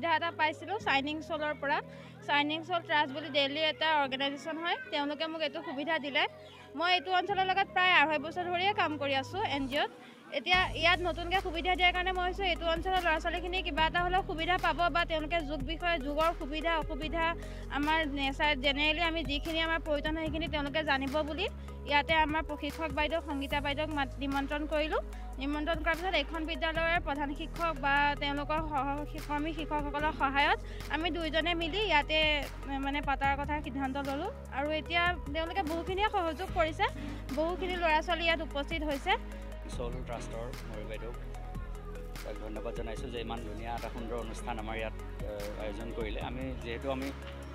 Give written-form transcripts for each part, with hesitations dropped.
সুবিধা এটা পাইছিলোঁ চাইনিং চলৰ পৰা। চাইনিং চল ট্ৰাষ্ট বুলি দিল্লীৰ এটা অৰ্গেনাইজেশ্যন হয়, তেওঁলোকে মোক এইটো সুবিধা দিলে। মই এইটো অঞ্চলৰ লগত প্ৰায় 2.5 বছৰ ধৰিয়ে কাম কৰি আছোঁ NGOত। এতিয়া ইয়াত নতুনকৈ সুবিধা দিয়াৰ কাৰণে মই ভাবিছোঁ এইটো অঞ্চলৰ ল'ৰা ছোৱালীখিনি কিবা এটা হ'লেও সুবিধা পাব বা তেওঁলোকে যুগৰ সুবিধা অসুবিধা আমাৰ জেনেৰেলি আমি যিখিনি আমাৰ প্ৰয়োজন হয় সেইখিনি তেওঁলোকে জানিব বুলি ইয়াতে আমাৰ প্ৰশিক্ষক বাইদেউ সংগীতা বাইদেউক নিমন্ত্ৰণ কৰিলোঁ। নিমন্ত্ৰণ কৰাৰ পিছত এইখন বিদ্যালয়ৰ প্ৰধান শিক্ষক বা তেওঁলোকৰ সহকৰ্মী শিক্ষকসকলৰ সহায়ত আমি দুয়োজনে মিলি ইয়াতে মানে পতাৰ কথা সিদ্ধান্ত ল'লোঁ। আৰু এতিয়া তেওঁলোকে বহুখিনিয়ে সহযোগ কৰিছে, বহুখিনি ল'ৰা ছোৱালী ইয়াত উপস্থিত হৈছে। চ'ল ট্ৰাষ্টৰ মৰি বাইদেউক ধন্যবাদ জনাইছোঁ যে ইমান ধুনীয়া এটা সুন্দৰ অনুষ্ঠান আমাৰ ইয়াত আয়োজন কৰিলে। যিহেতু আমি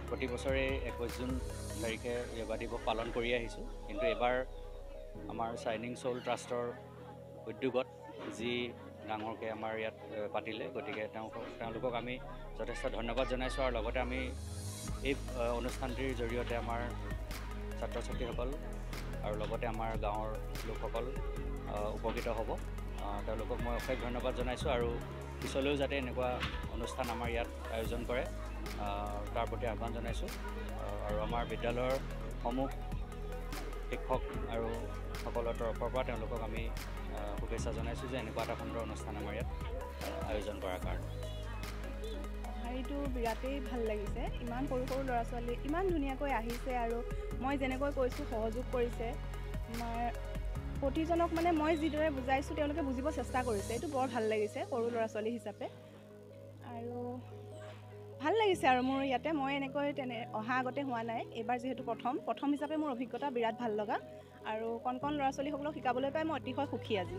প্ৰতি বছৰে 21 জুন তাৰিখে য়োগা দিৱস পালন কৰি আহিছোঁ, কিন্তু এইবাৰ আমাৰ চাইনিং চ'ল ট্ৰাষ্টৰ উদ্যোগত যি ডাঙৰকৈ আমাৰ ইয়াত পাতিলে, গতিকে তেওঁলোকক আমি যথেষ্ট ধন্যবাদ জনাইছোঁ। আৰু লগতে আমি এই অনুষ্ঠানটিৰ জৰিয়তে আমাৰ ছাত্ৰ ছাত্ৰীসকল আৰু লগতে আমাৰ গাঁৱৰ লোকসকল উপকৃত হ'ব। তেওঁলোকক মই অশেষ ধন্যবাদ জনাইছোঁ আৰু পিছলৈও যাতে এনেকুৱা অনুষ্ঠান আমাৰ ইয়াত আয়োজন কৰে তাৰ প্ৰতি আহ্বান জনাইছোঁ। আৰু আমাৰ বিদ্যালয়ৰ সমূহ শিক্ষক আৰু সকলৰ তৰফৰ পৰা তেওঁলোকক আমি শুভেচ্ছা জনাইছোঁ যে এনেকুৱা এটা সুন্দৰ অনুষ্ঠান আমাৰ ইয়াত আয়োজন কৰাৰ কাৰণে। সঁহাৰিটো বিৰাটেই ভাল লাগিছে। ইমান সৰু সৰু ল'ৰা ছোৱালী ইমান ধুনীয়াকৈ আহিছে আৰু মই যেনেকৈ কৈছোঁ সহযোগ কৰিছে। আমাৰ প্ৰতিজনক মানে মই যিদৰে বুজাইছোঁ তেওঁলোকে বুজিব চেষ্টা কৰিছে, এইটো বৰ ভাল লাগিছে সৰু ল'ৰা ছোৱালী হিচাপে। আৰু ভাল লাগিছে আৰু মোৰ ইয়াতে মই এনেকৈ অহা আগতে হোৱা নাই, এইবাৰ যিহেতু প্ৰথম হিচাপে মোৰ অভিজ্ঞতা বিৰাট ভাল লগা। আৰু কণ ল'ৰা ছোৱালীসকলক শিকাবলৈ পাই মই অতিশয় সুখী আজি।